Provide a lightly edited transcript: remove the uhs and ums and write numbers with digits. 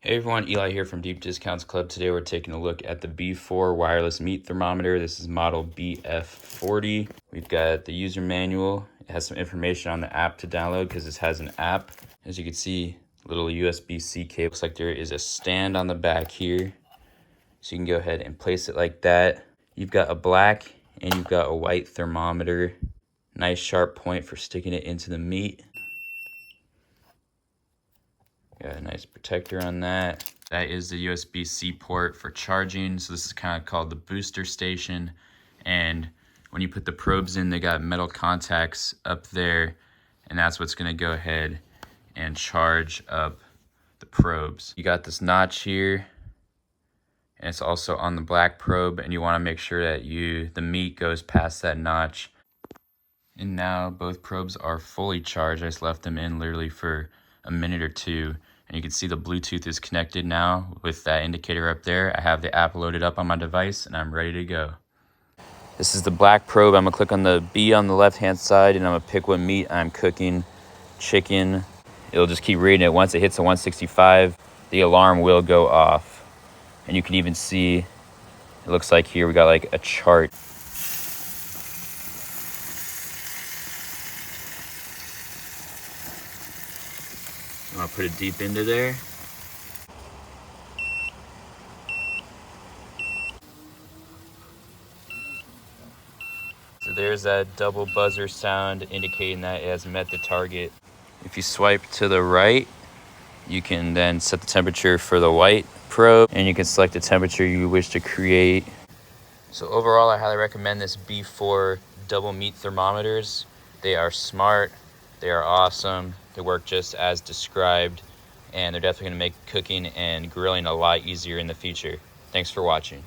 Hey everyone, Eli here from Deep Discounts Club. Today we're taking a look at the BFOUR wireless meat thermometer. This is model BF40. We've got the user manual. It has some information on the app to download because this has an app. As you can see, little USB-C cable. Looks like there is a stand on the back here. So you can go ahead and place it like that. You've got a black and you've got a white thermometer. Nice sharp point for sticking it into the meat. Got a nice protector on that. That is the USB-C port for charging. So this is kind of called the booster station. And when you put the probes in, they got metal contacts up there. And that's what's gonna go ahead and charge up the probes. You got this notch here. And it's also on the black probe. And you wanna make sure that the meat goes past that notch. And now both probes are fully charged. I just left them in literally for a minute or two. And you can see the Bluetooth is connected now with that indicator up there. I have the app loaded up on my device and I'm ready to go. This is the black probe. I'm gonna click on the B on the left-hand side and I'm gonna pick what meat I'm cooking. Chicken. It'll just keep reading it. Once it hits the 165, the alarm will go off. And you can even see, it looks like here we got like a chart. I'm gonna put it deep into there. So there's that double buzzer sound indicating that it has met the target. If you swipe to the right, you can then set the temperature for the white probe and you can select the temperature you wish to create. So overall, I highly recommend this BFOUR double meat thermometers. They are smart, they are awesome, they work just as described, and they're definitely gonna make cooking and grilling a lot easier in the future. Thanks for watching.